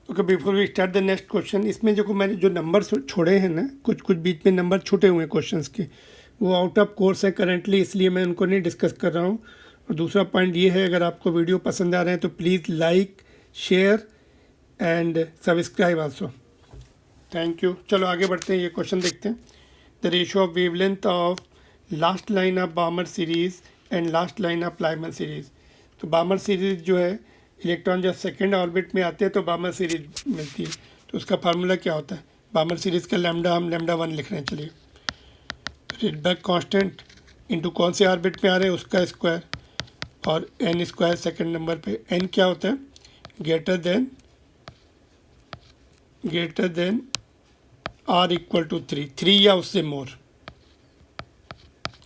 Okay, before we start the next question, इसमें जो मैंने जो नंबर छोड़े हैं ना, कुछ कुछ बीच में नंबर छूटे हुए हैं क्वेश्चंस के, वो आउट ऑफ कोर्स है करंटली, इसलिए मैं उनको नहीं डिस्कस कर रहा हूँ। और दूसरा पॉइंट ये है, अगर आपको वीडियो पसंद आ रहे हैं तो please like, share and subscribe also. Thank you. चलो आगे बढ़ते हैं, ये क्वेश्चन देखते हैं। The ratio of wavelength of last line of बामर series and last line of Lyman series. तो बामर सीरीज जो है, इलेक्ट्रॉन जब सेकेंड ऑर्बिट में आते हैं तो बामर सीरीज मिलती है। तो उसका फार्मूला क्या होता है? बामर सीरीज का लैम्डा हम लैम्डा 1 लिख रहे हैं। चलिए, रिडबर्ग कांस्टेंट इनटू कौन से ऑर्बिट में आ रहे हैं उसका स्क्वायर, और एन स्क्वायर सेकेंड नंबर पे। एन क्या होता है? Greater than or equal to 3 या उससे मोर,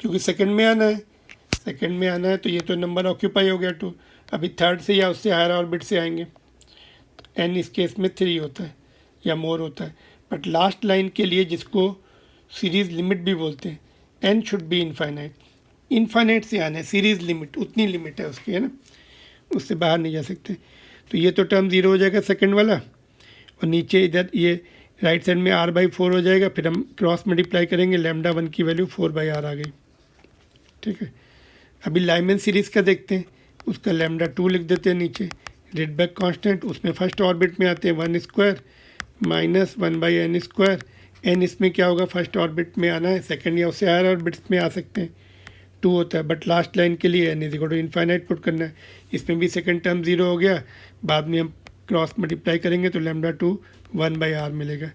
क्योंकि सेकंड में आना है तो ये तो नंबर ऑक्यूपाई हो गया 2। अभी थर्ड से या उससे हायर ऑर्बिट से आएंगे। एन इस केस में 3 होता है या मोर होता है। बट लास्ट लाइन के लिए, जिसको सीरीज़ लिमिट भी बोलते हैं, एन शुड बी इनफाइनाइट से आना है। सीरीज़ लिमिट उतनी लिमिट है उसकी, है ना, उससे बाहर नहीं जा सकते। तो ये तो टर्म 0 हो जाएगा सेकंड वाला, और नीचे इधर ये राइट साइड में r/4 हो जाएगा। फिर हम क्रॉस मल्टीप्लाई करेंगे, लैम्डा 1 की वैल्यू 4/r आ गई। ठीक है, अभी लाइमन सीरीज़ का देखते हैं, उसका लैम्डा 2 लिख देते हैं नीचे। रिडबर्ग कांस्टेंट, उसमें फर्स्ट ऑर्बिट में आते हैं 1 square minus 1/n square. N इसमें क्या होगा? फर्स्ट ऑर्बिट में आना है, सेकंड या उससे हायर ऑर्बिट्स में आ सकते हैं, 2 होता है। बट लास्ट लाइन के लिए N equal to infinite put करना है। इसमें भी सेकंड टर्म 0 हो गया, बाद में हम क्रॉस मल्टीप्लाई करेंगे तो लैम्डा 2 1/r मिलेगा।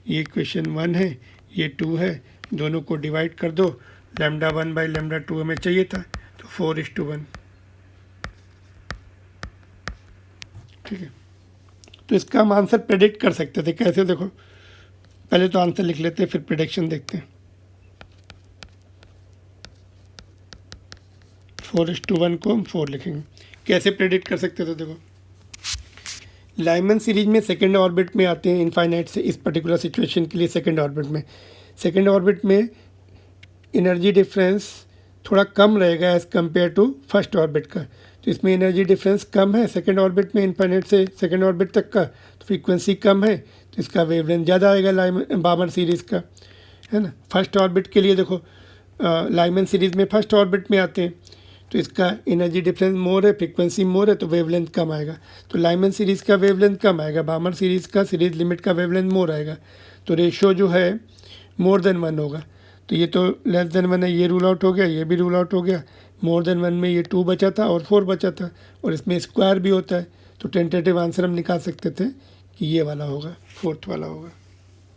ये क्वेश्चन 1 है, ये 2 है, दोनों को डिवाइड कर दो। लैम्डा 1/λ2 हमें चाहिए था, तो 4:1। ठीक है, तो इसका हम आंसर प्रेडिक्ट कर सकते थे। कैसे? देखो, पहले तो आंसर लिख लेते हैं, फिर प्रेडिक्शन देखते हैं। 4:1 को हम 4 लिखेंगे। कैसे प्रेडिक्ट कर सकते थे? देखो, लाइमन सीरीज में सेकेंड ऑर्बिट में आते हैं इनफाइनाइट से। इस पर्टिकुलर सिचुएशन के लिए सेकेंड ऑर्बिट में एनर्जी डिफरेंस थोड़ा कम रहेगा as compare to first orbit का। तो इसमें एनर्जी डिफरेंस कम है सेकेंड ऑर्बिट में, इनफाइनाइट से सेकेंड ऑर्बिट तक का, तो फ्रीक्वेंसी कम है, तो इसका वेवलेंथ ज़्यादा आएगा बामर सीरीज़ का, है ना। फर्स्ट ऑर्बिट के लिए देखो, लाइमन सीरीज़ में फर्स्ट ऑर्बिट में आते हैं, तो इसका एनर्जी डिफरेंस मोर है, फ्रीक्वेंसी मोर है, तो वेवलेंथ कम आएगा। तो लाइमन सीरीज़ का वेवलेंथ कम आएगा, बामर सीरीज़ का सीरीज़ लिमिट का वेवलेंथ मोर आएगा। तो रेशियो जो है मोर देन 1 होगा। तो ये तो लेस देन 1 है, ये रूल आउट हो गया, ये भी रूल आउट हो गया। मोर देन 1 में ये 2 बचा था और 4 बचा था, और इसमें स्क्वायर भी होता है। तो टेंटेटिव आंसर हम निकाल सकते थे कि ये वाला होगा, 4th वाला होगा।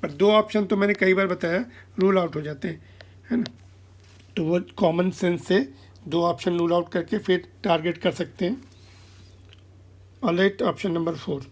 पर 2 ऑप्शन तो मैंने कई बार बताया रूल आउट हो जाते हैं, है ना। तो वो कॉमन सेंस से 2 ऑप्शन रूल आउट करके फिर टारगेट कर सकते हैं। Alright, option number 4।